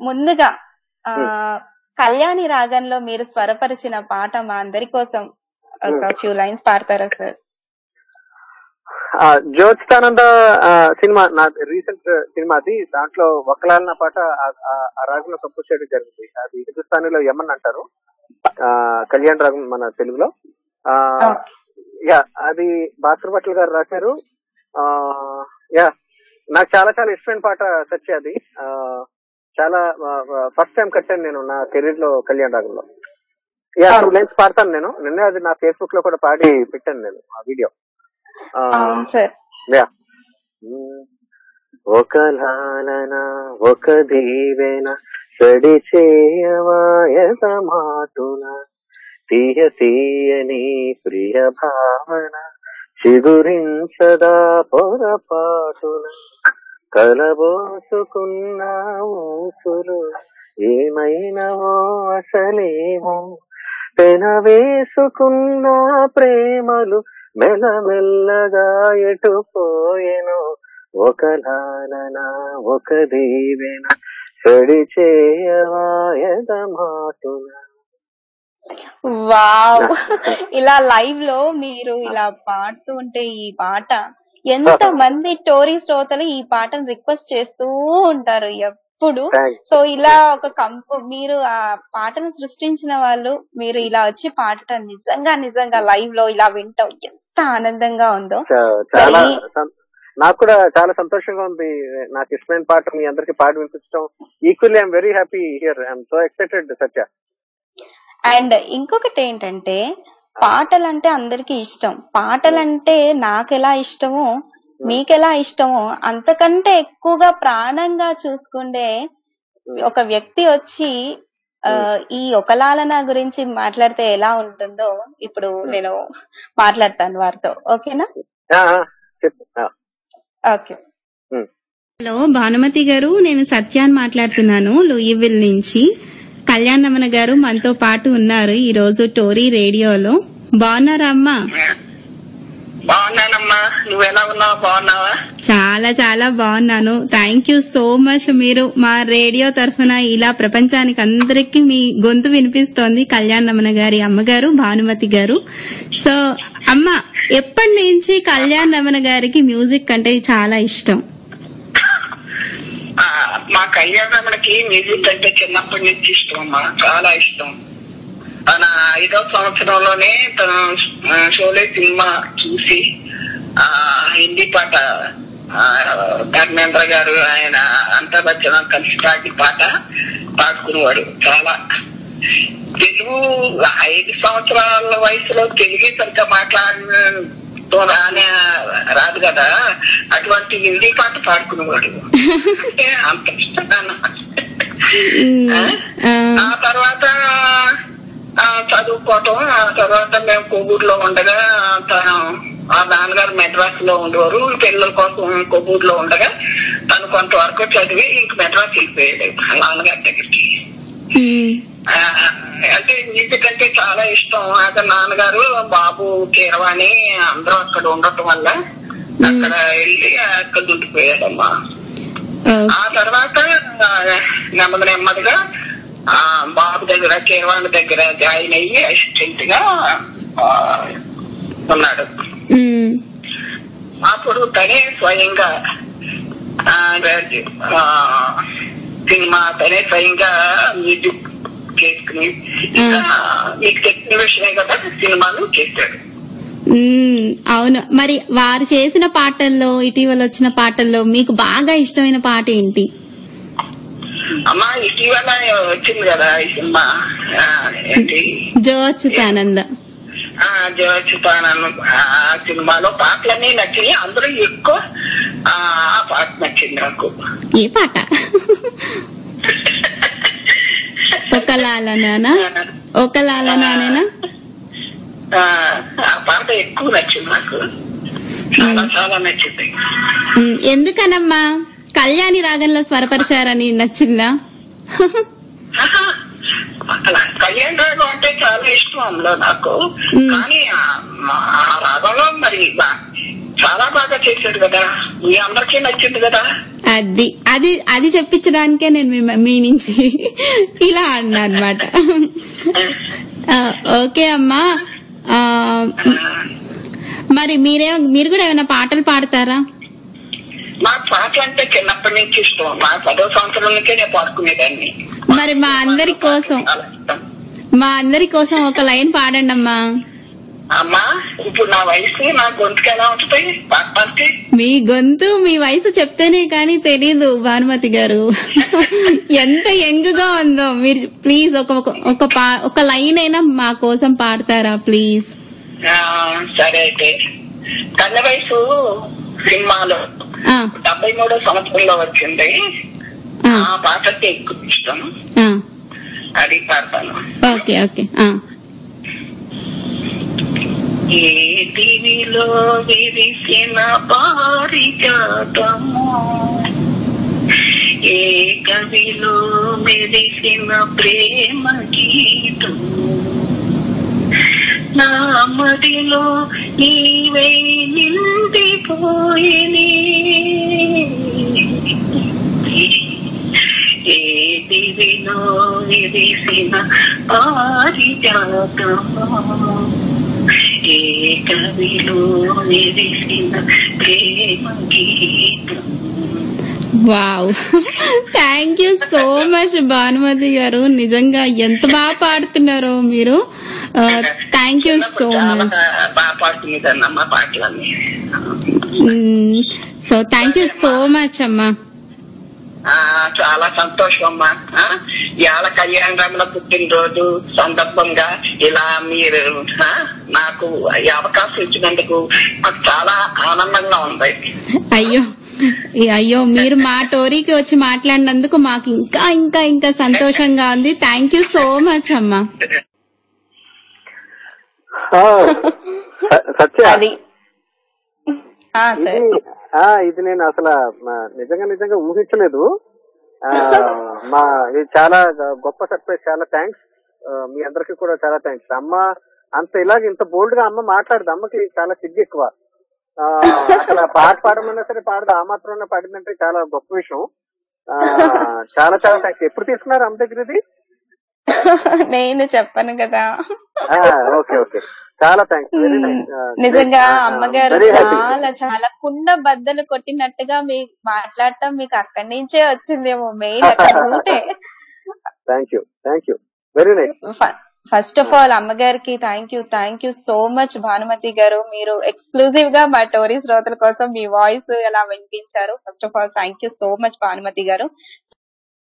ముందుగా కళ్యాణి రాగంలో మీరు స్వరపరిచిన పాట మా అందరి కోసం ఒక ఫ్యూ లైన్స్ పాడతారా సార్? జ్యోతిష్టానంద సినిమా నా రీసెంట్ సినిమా అది. దాంట్లో ఒక్కలాలిన పాట ఆ రాగంలో కంపోజ్ చేయడం జరిగింది. అది హిందుస్థానీలో యమన్ అంటారు, కళ్యాణ్ రాగం మన తెలుగులో. అది భాస్కర్ భట్ల గారు రాశారు. నాకు చాలా చాలా ఇష్టమైన పాట సత్య. అది చాలా ఫస్ట్ టైం కట్టాను నేను నా కెరీర్ లో కళ్యాణ్ రాగంలో. 2 లైన్స్ పాడతాను నేను. నిన్నే అది నా ఫేస్బుక్ లో కూడా పాడి పెట్టాను నేను ఆ వీడియో. ఒక లాలన ఒక దీవెన సడి చేయవాయత మాటున తీయ తీయని ప్రియ భావన చిగురించదా పొరపాటున కలబోసుకున్న ఊసులు ఏమైనవో అసలేమో పెనవేసుకున్న ప్రేమలు మెల్లమెల్లగా ఎటుపోయెను ఒక లాలన ఒక దీవెన సడి చేయవాయద మాటున. వావ్, ఇలా లైవ్ లో మీరు ఇలా పాడుతూ ఉంటే ఈ పాట ఎంత మంది టోరీ శ్రోతలు ఈ పాటను రిక్వెస్ట్ చేస్తూ ఉంటారు ఎప్పుడు. సో ఇలా ఒక మీరు ఆ పాటను సృష్టించిన వాళ్ళు మీరు ఇలా వచ్చి పాడటం నిజంగా లైవ్ లో ఇలా వింటాం ఎంత ఆనందంగా ఉందో. నాకు కూడా చాలా సంతోషంగా ఉంది. నాకు ఇష్టమైన పాట మీ అందరికి పాడి వినిపించడం. Equally I'm very happy here. I'm so excited Satya. And ఇంకొకటి ఏంటంటే, పాటలంటే అందరికి ఇష్టం. పాటలంటే నాకెలా ఇష్టమో మీకెలా ఇష్టమో అంతకంటే ఎక్కువగా ప్రాణంగా చూసుకుండే ఒక వ్యక్తి వచ్చి ఈ ఒకలాలన గురించి మాట్లాడితే ఎలా ఉంటుందో ఇప్పుడు నేను మాట్లాడతాను వారితో. ఓకేనా? ఓకే. హలో భానుమతి గారు, నేను సత్యాన్ని మాట్లాడుతున్నాను లూయివిల్ నుంచి. కళ్యాణ్ రమణ గారు మనతో పాటు ఉన్నారు ఈ రోజు టోరీ రేడియోలో. బాగున్నారా అమ్మా? బాగున్నానమ్మా, నువ్వెలా ఉన్నావు? బాగున్నావా? చాలా చాలా బాగున్నాను. Thank you so much. మీరు మా రేడియో తరఫున ఇలా ప్రపంచానికి అందరికి మీ గొంతు వినిపిస్తోంది. కళ్యాణ్ రమణ గారి అమ్మగారు భానుమతి గారు. సో అమ్మ, ఎప్పటి నుంచి కళ్యాణ్ రమణ గారికి మ్యూజిక్ అంటే చాలా ఇష్టం? మా కళ్యాణ్ రమణకి మ్యూజిక్ అంటే చిన్నప్పటి నుంచి ఇష్టం అమ్మా, చాలా ఇష్టం. తన 5వ సంవత్సరంలోనే తన షోలే సినిమా చూసి హిందీ పాట ధర్మేంద్ర గారు ఆయన అమితాబ్ బచ్చన్ కలిసి పాడిన పాట పాడుకునేవాడు. చాలా తెలుగు 5 సంవత్సరాల వయసులో తెలుగే సరిగ్గా రాదు కదా, అటువంటి హిందీ పాట పాడుకునేవాడు. అంటే అంత ఇష్టం. ఆ తర్వాత చదువుకోవటం. ఆ తర్వాత మేము కొవ్వూరులో ఉండగా ఆ నాన్నగారు మెడ్రాస్ లో ఉండేవారు. పిల్లల కోసం కొవ్వూరులో ఉండగా తను కొంతవరకు చదివి ఇంక మెడ్రాస్ వెళ్ళిపోయాడు నాన్నగారి దగ్గరికి. అంటే మ్యూజిక్ అంటే చాలా ఇష్టం. అక్కడ నాన్నగారు బాబు కీరవాణి అందరూ అక్కడ ఉండటం వల్ల అక్కడ వెళ్ళి అక్కడ దుడ్డిపోయాడమ్మా. ఆ తర్వాత నెమ్మదిగా బాబు దగ్గర కీరవాణి దగ్గర జాయిన్ అయ్యి అసిస్టెంట్ గా ఉన్నాడు. అప్పుడు తనే స్వయంగా సినిమా తనే స్వయంగా మ్యూజిక్ చేసుకుని మీకు తెలిసిన విషయమే కదా సినిమాలు చేశాడు. అవును. మరి వారు చేసిన పాటల్లో ఇటీవల వచ్చిన పాటల్లో మీకు బాగా ఇష్టమైన పాట ఏంటి? అమ్మా ఇటీవల వచ్చింది కదా ఈ సినిమా ఏంటి, జో అచ్యుతానంద. జో అచ్యుతానంద సినిమాలో పాటలన్నీ నచ్చాయి. అందరూ ఎక్కువ ఆ పాట నచ్చింది నాకు. ఏ పాట? ఒకలాలనా? ఒకలాలనానేనా? ఆ పాట ఎక్కువ నచ్చింది నాకు, చాలా చాలా నచ్చింది. ఎందుకనమ్మా? కళ్యాణి రాగంలో స్వరపరిచారని నచ్చిందా? కళ్యాణ్ రాగం అంటే చాలా ఇష్టం అందులో నాకు. కానీ ఆ రాగంలో మరి చాలా బాగా చేశాడు కదా, మీ అందరికీ నచ్చింది కదా. అది అది అది చెప్పించడానికే నేను మీ నుంచి ఇలా అన్నా అనమాట. ఓకే అమ్మా. మరి మీరు కూడా ఏమైనా పాటలు పాడతారా? మా పాటలు అంటే చిన్నప్పటి నుంచి ఇష్టం. మా 10వ సంవత్సరంలోకే నేను పాడుకునేదాన్ని. మరి మా అందరి కోసం ఒక లైన్ పాడండి అమ్మా. అమ్మా ఇప్పుడు నా వయసు నా గొంతుకు ఎలా ఉంటుంది పాడటానికి? మీ గొంతు మీ వయసు చెప్తేనే కానీ తెలీదు భానుమతి గారు. ఎంత యంగ్ గా ఉందో. మీరు ప్లీజ్ ఒక లైన్ అయినా మా కోసం పాడతారా ప్లీజ్? సరే అయితే కన్న వయసు సినిమాలో 73వ సంవత్సరంలో వచ్చింది. ఆ పాటకి ఎక్కువ ఇష్టం, అది పాడతాను. Okay okay. ఏ దివిలో విరిసిన పారిజాతము, ఏ కవిలో మెరిసిన ప్రేమ గీతము, నా మదిలో నీవే నిండిపోయిని, ఏ దివిలో విరిసిన పారిజాతము, ఏ కవిలో విరిసిన ప్రేమ గీతం. Wow, thank you so much Bhanumathi గారు. నిజంగా ఎంత బాగా పాడుతున్నారో మీరు. Thank you so much. బాగా పాడుతున్నదన్నమ్మ పాటలన్నీ. So thank you so much అమ్మా. చాలా సంతోషం అమ్మా. ఇవాళ కళ్యాణరాముల పుట్టినరోజు సందర్భంగా ఇలా మీరు నాకు ఈ అవకాశం ఇచ్చినందుకు నాకు చాలా ఆనందంగా ఉంది. అయ్యో మీరు మా టోరీకి వచ్చి మాట్లాడినందుకు మాకు ఇంకా ఇంకా ఇంకా సంతోషంగా ఉంది. థ్యాంక్ యూ సో మచ్ అమ్మా. ఇది నేను అసలు నిజంగా ఊహించలేదు. ఇది చాలా గొప్ప సర్ప్రైజ్. చాలా థ్యాంక్స్. మీ అందరికి కూడా చాలా థ్యాంక్స్. అమ్మ ఇంత బోల్డ్ గా అమ్మ మాట్లాడదు. అమ్మకి చాలా సిగ్గు ఎక్కువ. అసలు పాట పాడమన్నా సరే పాడదు. ఆ మాత్రం పాడిందంటే చాలా గొప్ప విషయం. చాలా చాలా థ్యాంక్స్. ఎప్పుడు తీసుకున్నారు అమ్మ దగ్గర ఇది? నేను చెప్పాను కదా. ఓకే ఓకే, చాలా థ్యాంక్స్. Very nice. నిజంగా అమ్మగారు చాలా కుండ బద్దలు కొట్టినట్టుగా మీకు మాట్లాడటం మీకు అక్కడి నుంచే వచ్చిందేమో మెయిన్ రూటే. Thank you very nice. First of all అమ్మగారికి thank you so much Bhanumathi గారు. మీరు ఎక్స్క్లూజివ్ గా మా టోరీ శ్రోతల కోసం మీ వాయిస్ ఎలా వినిపించారు. First of all thank you so much Bhanumathi గారు.